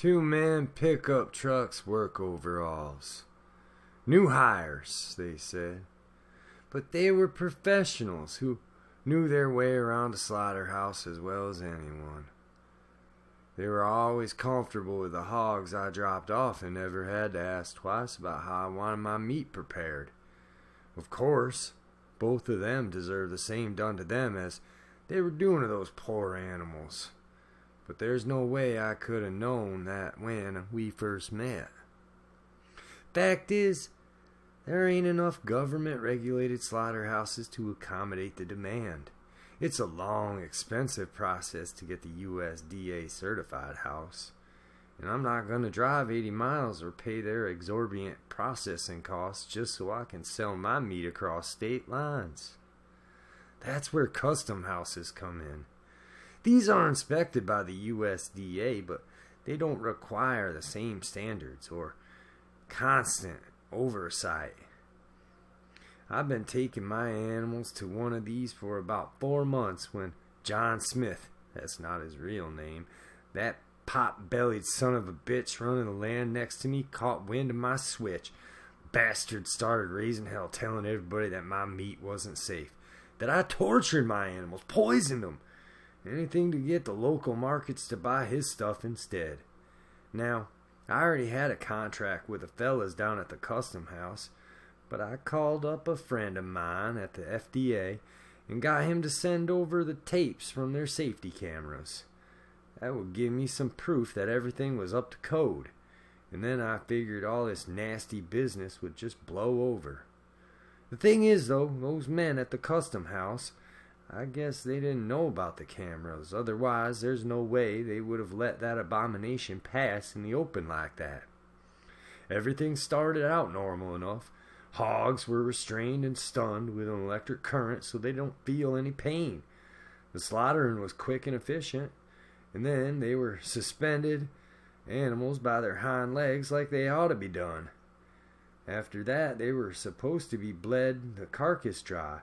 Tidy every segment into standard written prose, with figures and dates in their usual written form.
2-man pickup trucks, work overalls. New hires, they said. But they were professionals who knew their way around a slaughterhouse as well as anyone. They were always comfortable with the hogs I dropped off and never had to ask twice about how I wanted my meat prepared. Of course, both of them deserved the same done to them as they were doing to those poor animals. But there's no way I could have known that when we first met. Fact is, there ain't enough government-regulated slaughterhouses to accommodate the demand. It's a long, expensive process to get the USDA certified house. And I'm not going to drive 80 miles or pay their exorbitant processing costs just so I can sell my meat across state lines. That's where custom houses come in. These are inspected by the USDA, but they don't require the same standards or constant oversight. I've been taking my animals to one of these for about 4 months when John Smith, that's not his real name, that pot-bellied son of a bitch running the land next to me, caught wind of my switch. Bastard started raising hell, telling everybody that my meat wasn't safe, that I tortured my animals, poisoned them, anything to get the local markets to buy his stuff instead. Now, I already had a contract with the fellas down at the custom house, but I called up a friend of mine at the FDA and got him to send over the tapes from their safety cameras. That would give me some proof that everything was up to code, and then I figured all this nasty business would just blow over. The thing is, though, those men at the custom house, I guess they didn't know about the cameras. Otherwise, there's no way they would have let that abomination pass in the open like that. Everything started out normal enough. Hogs were restrained and stunned with an electric current so they don't feel any pain. The slaughtering was quick and efficient. And then they were suspended animals by their hind legs like they ought to be done. After that, they were supposed to be bled the carcass dry.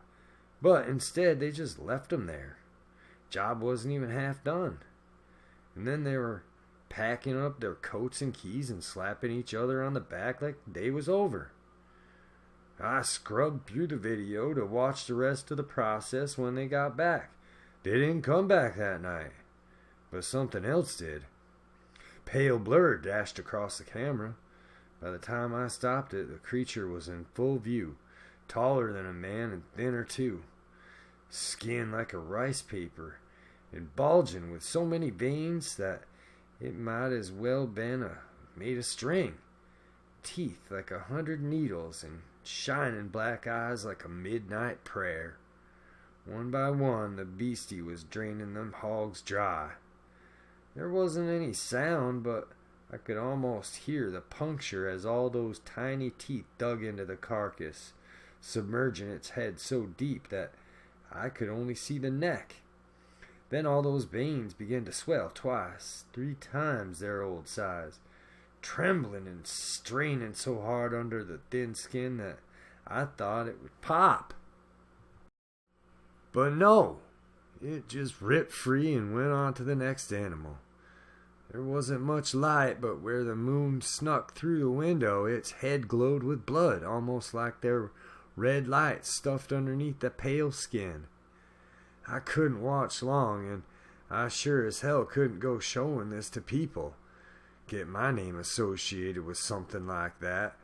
But instead, they just left them there. Job wasn't even half done. And then they were packing up their coats and keys and slapping each other on the back like the day was over. I scrubbed through the video to watch the rest of the process when they got back. They didn't come back that night. But something else did. Pale blur dashed across the camera. By the time I stopped it, the creature was in full view. Taller than a man and thinner too. Skin like a rice paper, and bulging with so many veins that it might as well been made of string. Teeth like 100 needles, and shining black eyes like a midnight prayer. One by one, the beastie was draining them hogs dry. There wasn't any sound, but I could almost hear the puncture as all those tiny teeth dug into the carcass, submerging its head so deep that I could only see the neck. Then all those veins began to swell twice, 3 times their old size, trembling and straining so hard under the thin skin that I thought it would pop. But no, it just ripped free and went on to the next animal. There wasn't much light, but where the moon snuck through the window, its head glowed with blood, almost like there were red lights stuffed underneath the pale skin. I couldn't watch long, and I sure as hell couldn't go showing this to people. Get my name associated with something like that,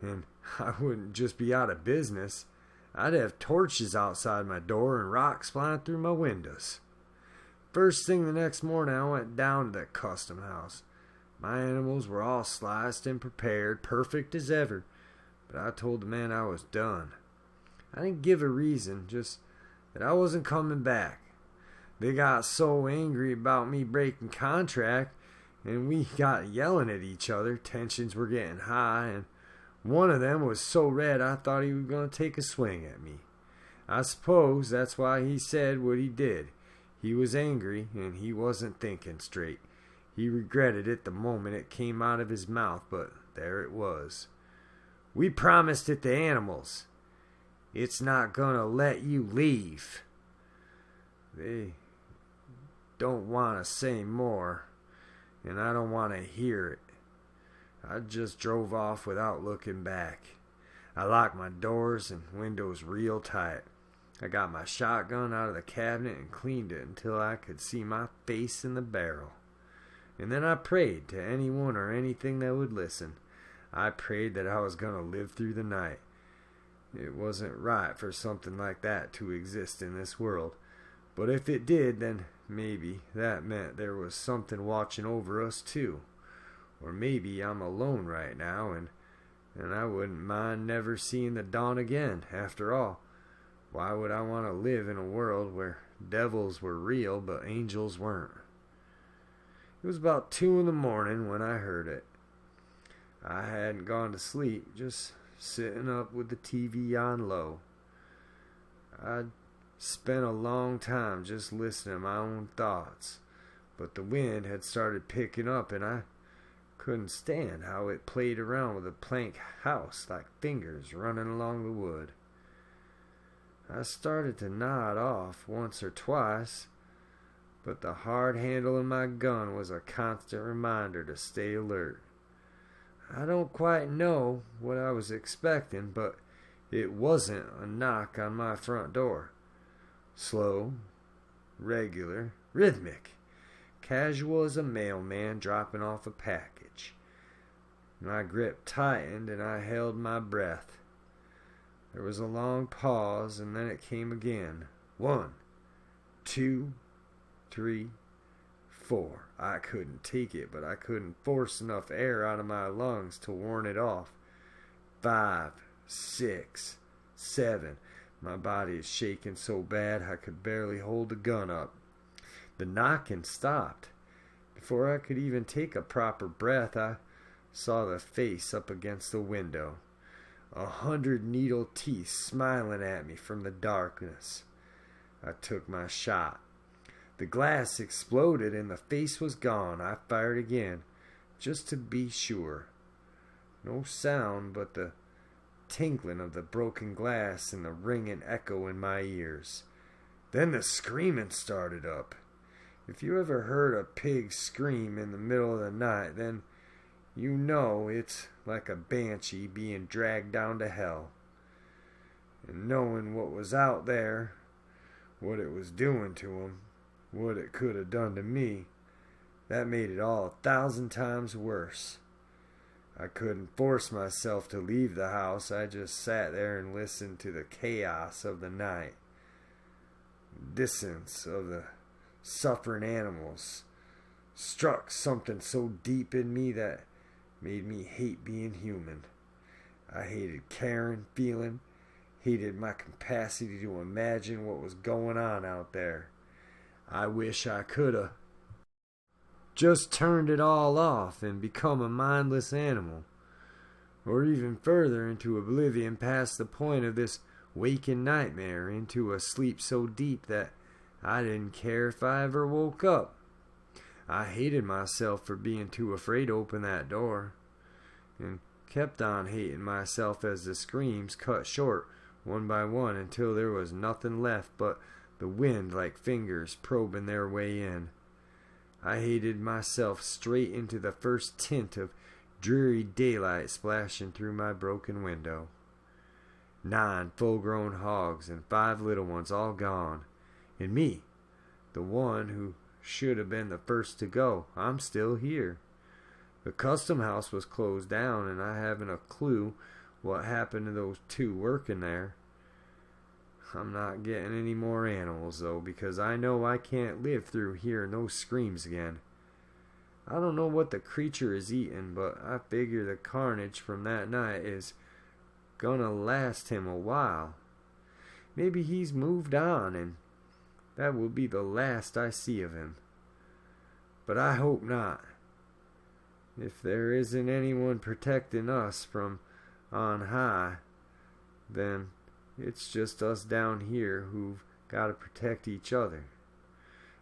and I wouldn't just be out of business. I'd have torches outside my door and rocks flying through my windows. First thing the next morning, I went down to that custom house. My animals were all sliced and prepared, perfect as ever, but I told the man I was done. I didn't give a reason, just that I wasn't coming back. They got so angry about me breaking contract, and we got yelling at each other. Tensions were getting high, and one of them was so red I thought he was going to take a swing at me. I suppose that's why he said what he did. He was angry, and he wasn't thinking straight. He regretted it the moment it came out of his mouth, but there it was. We promised it to animals. It's not gonna let you leave. They don't want to say more. and I don't want to hear it. I just drove off without looking back. I locked my doors and windows real tight. I got my shotgun out of the cabinet and cleaned it until I could see my face in the barrel. And then I prayed to anyone or anything that would listen. I prayed that I was going to live through the night. It wasn't right for something like that to exist in this world. But if it did, then maybe that meant there was something watching over us too. Or maybe I'm alone right now, and I wouldn't mind never seeing the dawn again. After all, why would I want to live in a world where devils were real but angels weren't? It was about 2 in the morning when I heard it. I hadn't gone to sleep, just sitting up with the TV on low. I'd spent a long time just listening to my own thoughts, but the wind had started picking up and I couldn't stand how it played around with a plank house like fingers running along the wood. I started to nod off once or twice, but the hard handle of my gun was a constant reminder to stay alert. I don't quite know what I was expecting, but it wasn't a knock on my front door. Slow, regular, rhythmic, casual as a mailman dropping off a package. My grip tightened and I held my breath. There was a long pause and then it came again. 1, 2, 3, 4. I couldn't take it, but I couldn't force enough air out of my lungs to warn it off. 5, 6, 7. My body is shaking so bad I could barely hold the gun up. The knocking stopped. Before I could even take a proper breath, I saw the face up against the window. 100 needle teeth smiling at me from the darkness. I took my shot. The glass exploded and the face was gone. I fired again, just to be sure. No sound but the tinkling of the broken glass and the ringing echo in my ears. Then the screaming started up. If you ever heard a pig scream in the middle of the night, then you know it's like a banshee being dragged down to hell. And knowing what was out there, what it was doing to him, what it could have done to me, that made it all 1,000 times worse. I couldn't force myself to leave the house. I just sat there and listened to the chaos of the night. Distance of the suffering animals struck something so deep in me that made me hate being human. I hated caring, feeling, hated my capacity to imagine what was going on out there. I wish I coulda just turned it all off and become a mindless animal, or even further into oblivion past the point of this waking nightmare, into a sleep so deep that I didn't care if I ever woke up. I hated myself for being too afraid to open that door, and kept on hating myself as the screams cut short one by one until there was nothing left but the wind like fingers probing their way in. I hated myself straight into the first tint of dreary daylight splashing through my broken window. 9 full-grown hogs and 5 little ones all gone. And me, the one who should have been the first to go. I'm still here. The custom house was closed down and I haven't a clue what happened to those 2 working there. I'm not getting any more animals though, because I know I can't live through hearing those screams again. I don't know what the creature is eating, but I figure the carnage from that night is gonna last him a while. Maybe he's moved on and that will be the last I see of him. But I hope not. If there isn't anyone protecting us from on high, then it's just us down here who've got to protect each other.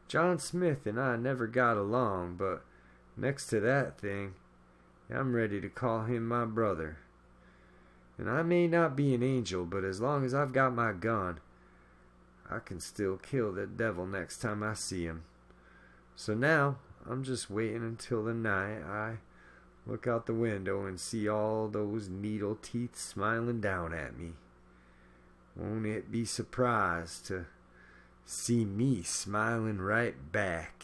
John Smith and I never got along, but next to that thing, I'm ready to call him my brother. And I may not be an angel, but as long as I've got my gun, I can still kill the devil next time I see him. So now, I'm just waiting until the night I look out the window and see all those needle teeth smiling down at me. Won't it be surprised to see me smiling right back?